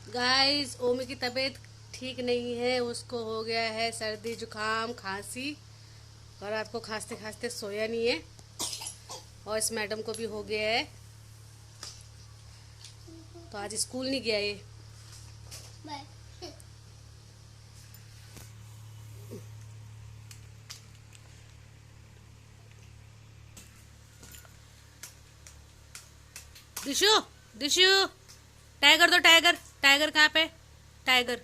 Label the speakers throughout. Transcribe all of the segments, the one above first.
Speaker 1: Guys, ओमी की तबीयत ठीक नहीं है। उसको हो गया है सर्दी जुकाम खांसी, और रात को खांसते खांसते सोया नहीं है। और इस मैडम को भी हो गया है, तो आज स्कूल नहीं गया ये। दिशु, दिशु, टाइगर दो, टाइगर। टाइगर कहाँ पे? Tiger,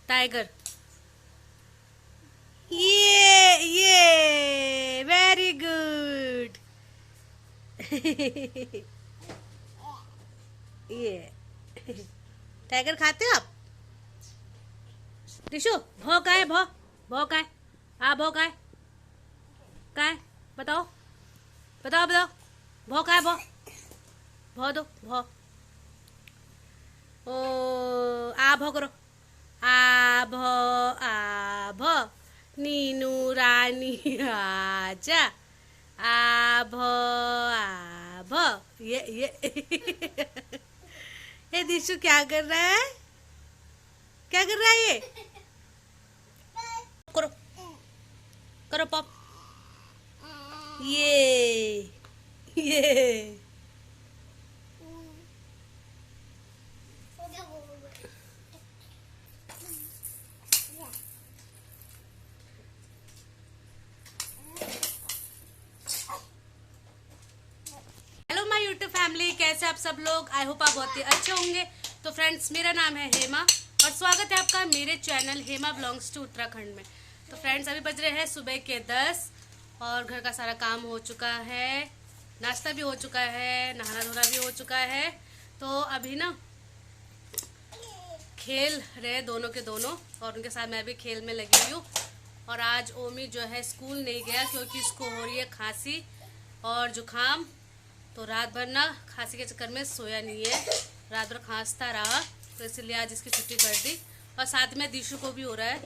Speaker 1: tiger. ये वेरी गुड। ये टाइगर खाते हो आप? दिशु, भौ का है? भौ, भौ का है? आ, भौ का है? का है? बताओ, बताओ, बताओ। भौ का है? भौ, भौ दो, भौ। ओ, आ भौ करो। आ भौ, आ भौ। नीनू रानी आजा। आ भौ, आ भौ। ये ये दिशु क्या कर रहा है? क्या कर रहा है ये? करो, करो पॉप। ये हेलो माय यूट्यूब फैमिली, कैसे आप सब लोग? आई होप आप बहुत ही अच्छे होंगे। तो फ्रेंड्स, मेरा नाम है हेमा और स्वागत है आपका मेरे channel Hema belongs to Uttarakhand में। तो फ्रेंड्स, अभी बज रहे हैं सुबह के 10 और घर का सारा काम हो चुका है, नाश्ता भी हो चुका है, नहाना धोना भी हो चुका है। तो अभी ना खेल रहे दोनों के दोनों, और उनके साथ मैं भी खेल में लगी हुई हूँ। और आज ओमी जो है स्कूल नहीं गया क्योंकि इसको हो रही है खांसी और जुकाम। तो रात भर ना खांसी के चक्कर में सोया नहीं है, रात भर खांसता रहा, तो इसलिए आज इसकी छुट्टी कर दी। और साथ में दिशु को भी हो रहा है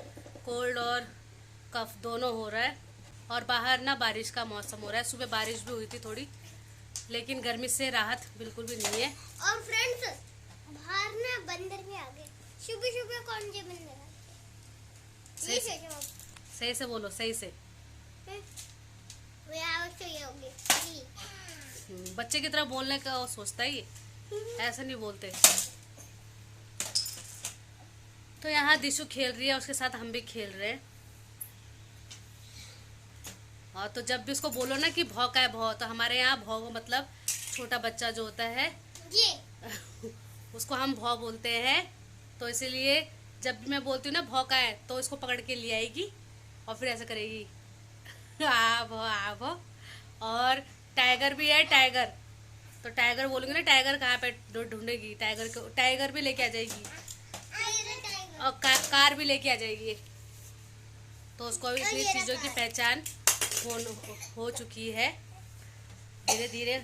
Speaker 1: कोल्ड और कफ दोनों हो रहा है। और बाहर ना बारिश का मौसम हो रहा है, सुबह बारिश भी हुई थी थोड़ी, लेकिन गर्मी से राहत बिल्कुल भी नहीं है।
Speaker 2: और फ्रेंड्स, बाहर ना बंदर भी आ गए। सुबह सुबह कौन से बंदर आते?
Speaker 1: सही से बोलो, सही से। बच्चे की तरह बोलने का वो सोचता ही है, ऐसा नहीं बोलते। तो यहाँ दिशु खेल रही है, उसके साथ हम भी खेल रहे हैं। और तो जब भी उसको बोलो ना कि भौ का है, भौ, तो हमारे यहाँ भौ मतलब छोटा बच्चा जो होता है उसको हम भौ बोलते हैं। तो इसीलिए जब भी मैं बोलती हूँ ना भौ का है, तो इसको पकड़ के ले आएगी और फिर ऐसा करेगी, आ भौ, आ भौ। और टाइगर भी है, टाइगर। तो टाइगर बोलूंगी ना, टाइगर कहाँ पे ढूंढेगी, टाइगर को, टाइगर भी लेके आ जाएगी और कार भी लेके आ जाएगी। तो उसको अभी इतनी चीज़ों की पहचान हो चुकी है, धीरे धीरे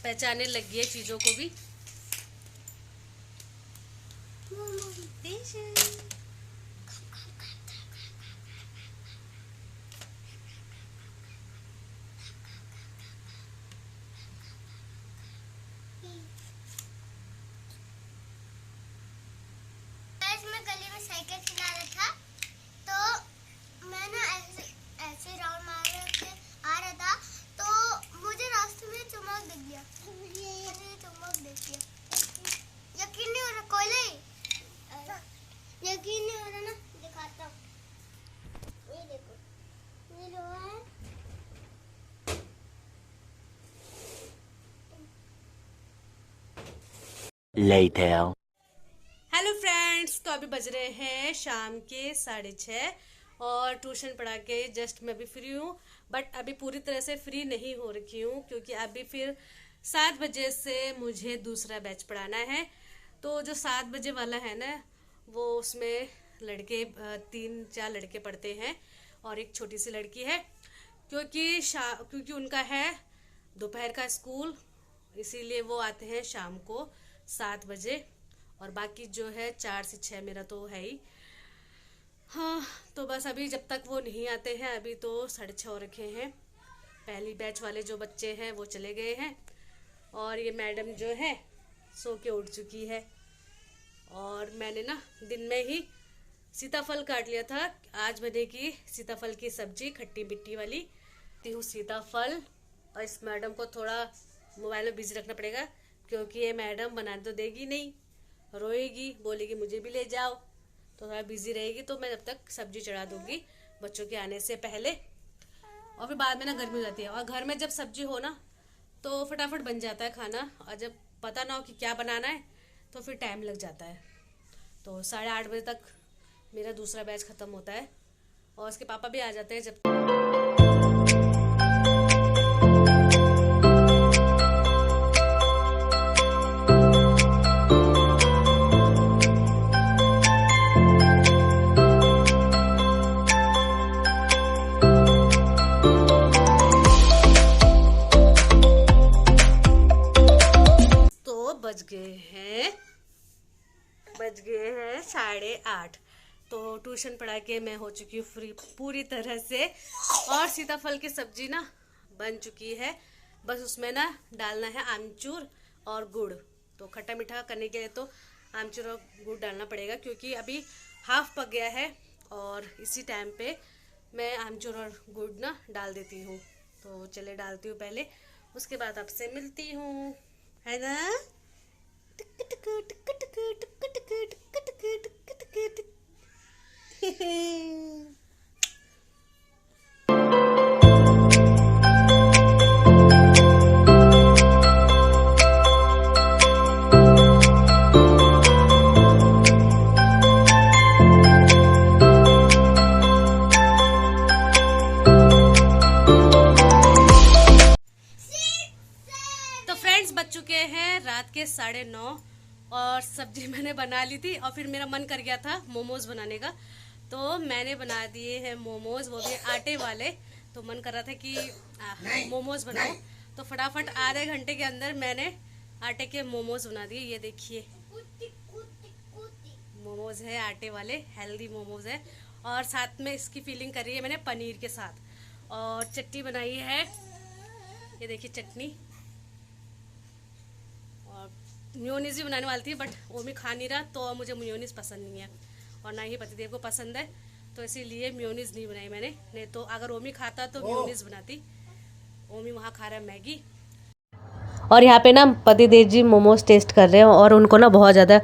Speaker 1: पहचानने लगी है चीज़ों को भी।
Speaker 2: मैं गली में साइकिल चला रहा था, तो मैं ना ऐसे राउंड मार के आ रहा था, तो मुझे रास्ते में चमक दिख गया। यकीन नहीं हो रहा, कोयले, यकीन
Speaker 3: later.
Speaker 1: हेलो फ्रेंड्स, तो अभी बज रहे हैं शाम के 6:30 और ट्यूशन पढ़ा के जस्ट मैं अभी फ्री हूँ। बट अभी पूरी तरह से फ्री नहीं हो रखी हूँ क्योंकि अभी फिर 7 बजे से मुझे दूसरा बैच पढ़ाना है। तो जो 7 बजे वाला है ना, वो उसमें लड़के 3-4 लड़के पढ़ते हैं और एक छोटी सी लड़की है क्योंकि उनका है दोपहर का स्कूल, इसीलिए वो आते हैं शाम को 7 बजे। और बाकी जो है 4 से 6 मेरा तो है ही। हाँ, तो बस अभी जब तक वो नहीं आते हैं, अभी तो 6:30 हो रखे हैं। पहली बैच वाले जो बच्चे हैं वो चले गए हैं और ये मैडम जो है सो के उठ चुकी है। और मैंने ना दिन में ही सीताफल काट लिया था। आज बनेगी सीताफल की सब्जी, खट्टी मिट्टी वाली। ती हूँ सीताफल, और इस मैडम को थोड़ा मोबाइल में बिजी रखना पड़ेगा क्योंकि ये मैडम बनाने तो देगी नहीं, रोएगी, बोलेगी मुझे भी ले जाओ, तो थोड़ा बिजी रहेगी। तो मैं जब तक सब्जी चढ़ा दूंगी बच्चों के आने से पहले, और फिर बाद में ना गर्मी हो जाती है। और घर में जब सब्जी हो ना तो फटाफट बन जाता है खाना, और जब पता ना हो कि क्या बनाना है तो फिर टाइम लग जाता है। तो 8:30 बजे तक मेरा दूसरा बैच ख़त्म होता है और उसके पापा भी आ जाते हैं जब। बज गए हैं 8:30। तो ट्यूशन पढ़ा के मैं हो चुकी हूँ फ्री पूरी तरह से, और सीताफल की सब्जी ना बन चुकी है। बस उसमें ना डालना है आमचूर और गुड़। तो खट्टा मीठा करने के लिए तो आमचूर और गुड़ डालना पड़ेगा क्योंकि अभी हाफ पक गया है, और इसी टाइम पे मैं आमचूर और गुड़ ना डाल देती हूँ। तो चले डालती हूँ पहले, उसके बाद आपसे मिलती हूँ, है ना। तो फ्रेंड्स, बज चुके हैं रात के 9:30 और सब्जी मैंने बना ली थी, और फिर मेरा मन कर गया था मोमोज बनाने का, तो मैंने बना दिए हैं मोमोज, वो भी आटे वाले। तो मन कर रहा था कि मोमोज बनाओ, तो फटाफट आधे घंटे के अंदर मैंने आटे के मोमोज बना दिए। ये देखिए मोमोज है आटे वाले, हेल्दी मोमोज है, और साथ में इसकी फीलिंग करी है मैंने पनीर के साथ। और चटनी बनाई है, ये देखिए चटनी, और मेयोनीज भी बनाने वाली थी बट ओमी खा नहीं रहा, तो मुझे मेयोनीज पसंद नहीं है और ना ही पतिदेव को पसंद है, तो इसीलिए मेयोनीज नहीं बनाई मैंने। नहीं तो अगर ओमी खाता तो मेयोनीज बनाती। ओमी वहाँ खा रहा है मैगी। और यहाँ पे ना पतिदेव जी मोमोज टेस्ट कर रहे हैं और उनको ना बहुत ज़्यादा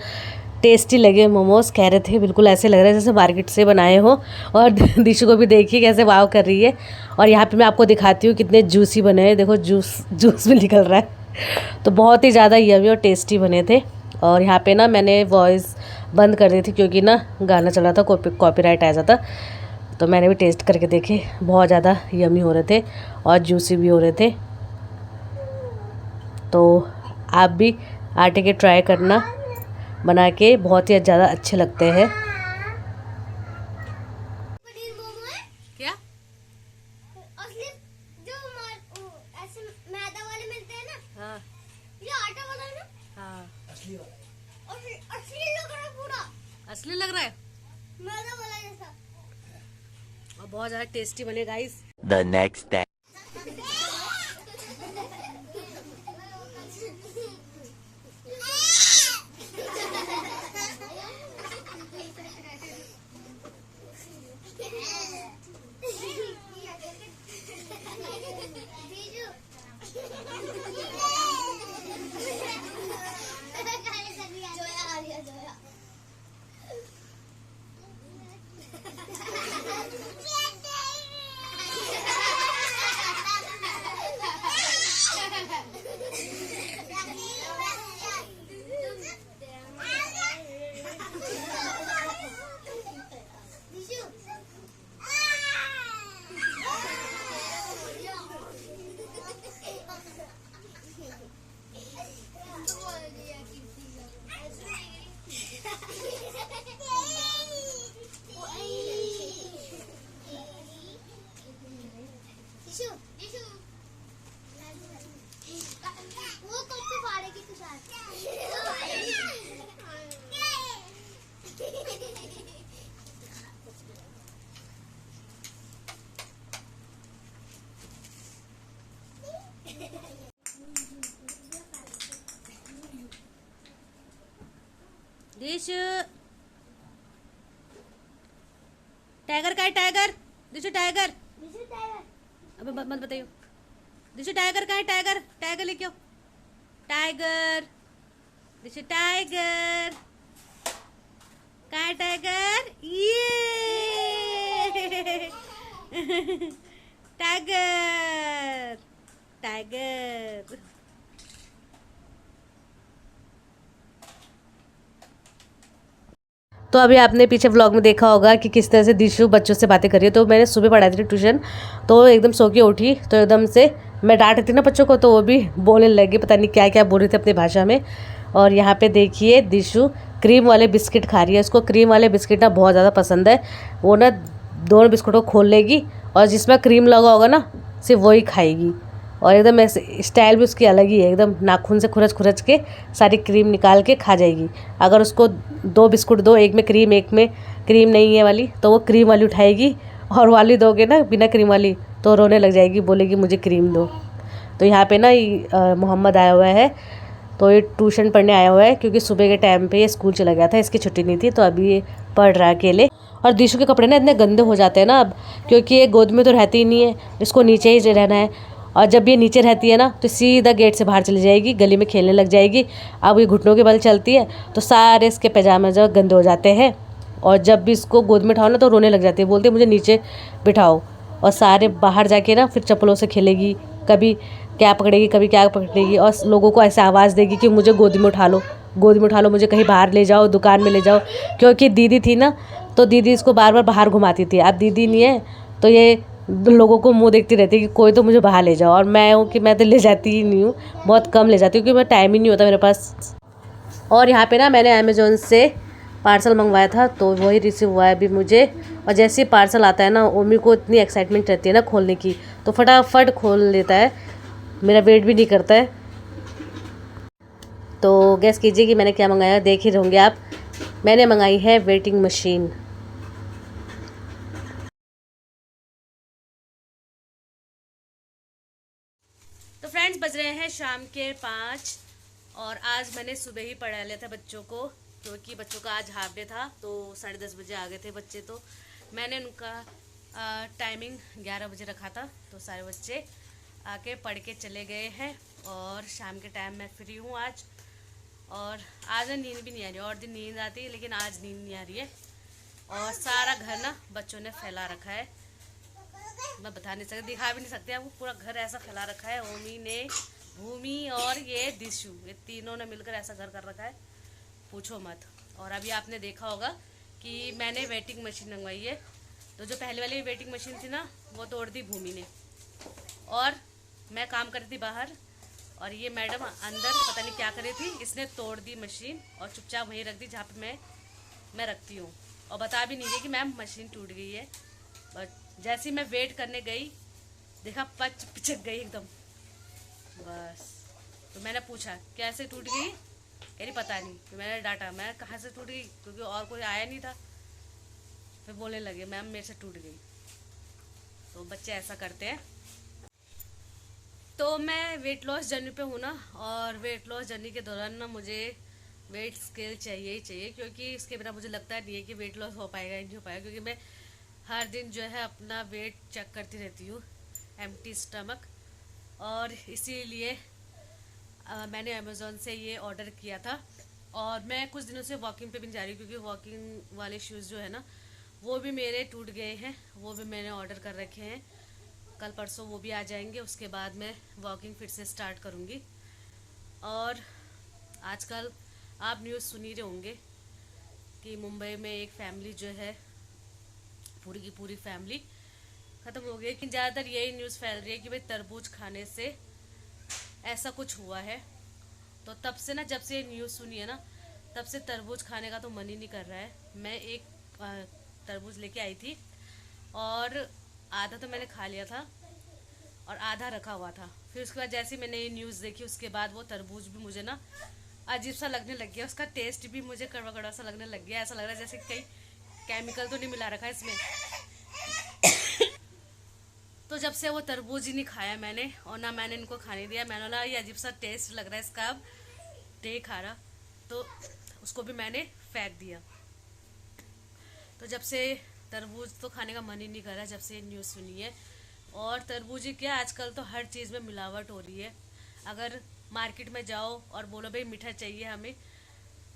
Speaker 1: टेस्टी लगे मोमोज। कह रहे थे बिल्कुल ऐसे लग रहे हैं जैसे मार्केट से बनाए हो। और दिशु को भी देखिए कैसे वाव कर रही है। और यहाँ पे मैं आपको दिखाती हूँ कितने जूसी बने हैं, देखो जूस भी निकल रहा है। तो बहुत ही ज़्यादा यमी और टेस्टी बने थे। और यहाँ पे ना मैंने वॉइस बंद कर दी थी क्योंकि ना गाना चला था, कॉपीराइट आ जाता। तो मैंने भी टेस्ट करके देखे, बहुत ज़्यादा यमी हो रहे थे और जूसी भी हो रहे थे। तो आप भी आटे के ट्राई करना, बना के बहुत ही ज़्यादा अच्छे लगते हैं।
Speaker 2: पनीर मोमो है
Speaker 1: क्या?
Speaker 2: असली जो ऐसे मैदा वाले मिलते हैं ना,
Speaker 1: हाँ
Speaker 2: ये आटा वाला है ना।
Speaker 1: हाँ,
Speaker 2: असली लग रहा है पूरा,
Speaker 1: असली लग रहा है
Speaker 2: मैदा वाला जैसा,
Speaker 1: और बहुत ज़्यादा टेस्टी बने guys.
Speaker 3: The next day.
Speaker 1: दिशु tiger का है टाइगर। दिशु टाइगर। अबे मत बताइयो। दिशु टाइगर का है टाइगर। टाइगर लेके आओ। टाइगर। दिशु टाइगर का है टाइगर। ये टाइगर टाइगर। तो अभी आपने पीछे व्लॉग में देखा होगा कि किस तरह से दिशु बच्चों से बातें कर रही है। तो मैंने सुबह पढ़ाई थी ट्यूशन, तो एकदम सो के उठी तो एकदम से मैं डांट रही थी ना बच्चों को, तो वो भी बोलने लगी, पता नहीं क्या क्या बोल रही थी अपनी भाषा में। और यहाँ पे देखिए दिशु क्रीम वाले बिस्किट खा रही है। उसको क्रीम वाले बिस्किट ना बहुत ज़्यादा पसंद है। वो ना दोनों बिस्कुट को खोल लेगी और जिसमें क्रीम लगा होगा ना सिर्फ वही खाएगी। और एकदम ऐसे स्टाइल भी उसकी अलग ही है, एकदम नाखून से खुरच खुरच के सारी क्रीम निकाल के खा जाएगी। अगर उसको 2 बिस्कुट दो, एक में क्रीम नहीं है वाली, तो वो क्रीम वाली उठाएगी, और वाली दोगे ना बिना क्रीम वाली तो रोने लग जाएगी, बोलेगी मुझे क्रीम दो। तो यहाँ पे ना मोहम्मद आया हुआ है, तो ये ट्यूशन पढ़ने आया हुआ है क्योंकि सुबह के टाइम पे ये स्कूल चला गया था, इसकी छुट्टी नहीं थी, तो अभी ये पढ़ रहा है अकेले। और दिशु के कपड़े ना इतने गंदे हो जाते हैं ना अब, क्योंकि ये गोद में तो रहती ही नहीं है, इसको नीचे ही रहना है। और जब ये नीचे रहती है ना तो सीधा गेट से बाहर चली जाएगी, गली में खेलने लग जाएगी। अब ये घुटनों के बल चलती है तो सारे इसके पैजामे जो गंदे हो जाते हैं। और जब भी इसको गोद में उठाओ ना तो रोने लग जाती है, बोलती है मुझे नीचे बिठाओ। और सारे बाहर जाके ना फिर चप्पलों से खेलेगी, कभी क्या पकड़ेगी कभी क्या पकड़ेगी, और लोगों को ऐसे आवाज़ देगी कि मुझे गोद में उठा लो, गोद में उठा लो, मुझे कहीं बाहर ले जाओ, दुकान में ले जाओ। क्योंकि दीदी थी ना तो दीदी इसको बार बार बाहर घुमाती थी। अब दीदी नहीं है तो ये लोगों को मुंह देखती रहती है कि कोई तो मुझे बाहर ले जाओ। और मैं हूँ कि मैं तो ले जाती ही नहीं हूँ, बहुत कम ले जाती हूँ क्योंकि मैं टाइम ही नहीं होता मेरे पास। और यहाँ पे ना मैंने अमेज़ोन से पार्सल मंगवाया था तो वही रिसीव हुआ है अभी मुझे। और जैसे ही पार्सल आता है ना ओमी को इतनी एक्साइटमेंट रहती है ना खोलने की, तो फटाफट खोल लेता है, मेरा वेट भी नहीं करता है। तो गेस कीजिए कि मैंने क्या मंगाया, देख ही होंगे आप। मैंने मंगाई है वेटिंग मशीन। तो फ्रेंड्स बज रहे हैं शाम के 5 और आज मैंने सुबह ही पढ़ा लिया था बच्चों को, क्योंकि बच्चों का आज हाफ डे था। तो 10:30 बजे आ गए थे बच्चे, तो मैंने उनका टाइमिंग 11 बजे रखा था। तो सारे बच्चे आके पढ़ के चले गए हैं और शाम के टाइम मैं फ्री हूँ आज। और आज ना नींद भी नहीं आ रही है, और दिन नींद आती है लेकिन आज नींद नहीं आ रही है। और सारा घर ना बच्चों ने फैला रखा है, मैं बता नहीं सकती, दिखा भी नहीं सकते आपको, पूरा घर ऐसा फैला रखा है। ओमी ने, भूमि और ये दिशु, ये तीनों ने मिलकर ऐसा घर कर रखा है, पूछो मत। और अभी आपने देखा होगा कि मैंने वेटिंग मशीन मंगवाई है, तो जो पहले वाली वेटिंग मशीन थी ना वो तोड़ दी भूमि ने, और मैं काम कर रही थी बाहर, और ये मैडम अंदर पता नहीं क्या कर रही थी, इसने तोड़ दी मशीन और चुपचाप वहीं रख दी जहाँ पे मैं रखती हूँ, और बता भी नहीं रही कि मैम मशीन टूट गई है। बट जैसे ही मैं वेट करने गई देखा पिचक गई एकदम बस। तो मैंने पूछा कैसे टूट गई, कह रही पता नहीं। तो मैंने डांटा, मैं कहाँ से टूट गई, क्योंकि और कोई आया नहीं था। फिर बोलने लगे मैम मेरे से टूट गई। तो बच्चे ऐसा करते हैं। तो मैं वेट लॉस जर्नी पे हूँ ना, और वेट लॉस जर्नी के दौरान ना मुझे वेट स्केल चाहिए ही चाहिए, क्योंकि इसके बिना मुझे लगता नहीं है कि वेट लॉस हो पाएगा नहीं हो पाएगा। क्योंकि मैं हर दिन जो है अपना वेट चेक करती रहती हूँ एम्प्टी स्टमक, और इसीलिए मैंने अमेज़ोन से ये ऑर्डर किया था। और मैं कुछ दिनों से वॉकिंग पे भी नहीं जा रही हूँ, क्योंकि वॉकिंग वाले शूज़ जो है ना वो भी मेरे टूट गए हैं, वो भी मैंने ऑर्डर कर रखे हैं। कल परसों वो भी आ जाएंगे, उसके बाद मैं वॉकिंग फिर से स्टार्ट करूँगी। और आजकल आप न्यूज़ सुन ही रहे होंगे कि मुंबई में एक फैमिली जो है, पूरी की पूरी फैमिली ख़त्म हो गई। लेकिन ज़्यादातर यही न्यूज़ फैल रही है कि भाई तरबूज खाने से ऐसा कुछ हुआ है। तो तब से ना, जब से ये न्यूज़ सुनी है ना, तब से तरबूज खाने का तो मन ही नहीं कर रहा है। मैं एक तरबूज लेके आई थी और आधा तो मैंने खा लिया था और आधा रखा हुआ था। फिर उसके बाद जैसे मैंने ये न्यूज़ देखी, उसके बाद वो तरबूज भी मुझे ना अजीब सा लगने लग गया, उसका टेस्ट भी मुझे कड़वा कड़वा सा लगने लग गया। ऐसा लग रहा है जैसे कहीं केमिकल तो नहीं मिला रखा है इसमें। तो जब से वो तरबूज ही नहीं खाया मैंने, और ना मैंने इनको खाने दिया। मैंने बोला ये अजीब सा टेस्ट लग रहा है इसका, अब नहीं खा रहा, तो उसको भी मैंने फेंक दिया। तो जब से तरबूज तो खाने का मन ही नहीं कर रहा जब से न्यूज़ सुनी है। और तरबूज ही क्या, आजकल तो हर चीज़ में मिलावट हो रही है। अगर मार्केट में जाओ और बोलो भाई मीठा चाहिए हमें,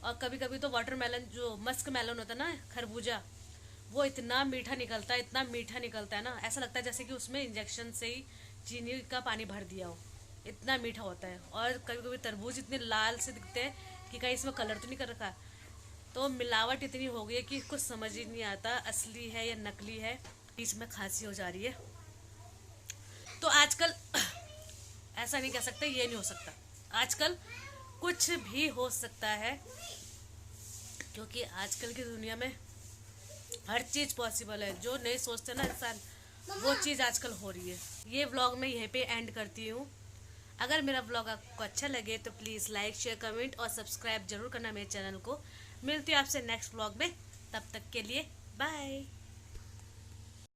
Speaker 1: और कभी कभी तो वाटरमेलन जो मस्क मेलन होता है ना, खरबूजा, वो इतना मीठा निकलता है, इतना मीठा निकलता है ना, ऐसा लगता है जैसे कि उसमें इंजेक्शन से ही चीनी का पानी भर दिया हो, इतना मीठा होता है। और कभी कभी तरबूज इतने लाल से दिखते हैं कि कहीं इसमें कलर तो नहीं कर रखा। तो मिलावट इतनी हो गई है कि कुछ समझ ही नहीं आता असली है या नकली है। बीच में खांसी हो जा रही है। तो आजकल ऐसा नहीं कह सकते, ये नहीं हो सकता, आजकल कुछ भी हो सकता है, क्योंकि आजकल की दुनिया में हर चीज़ पॉसिबल है। जो नहीं सोचते ना इंसान, वो चीज़ आजकल हो रही है। ये व्लॉग मैं यहीं पे एंड करती हूँ। अगर मेरा व्लॉग आपको अच्छा लगे तो प्लीज़ लाइक, शेयर, कमेंट और सब्सक्राइब जरूर करना मेरे चैनल को। मिलती हूँ आपसे नेक्स्ट व्लॉग में, तब तक के लिए बाय।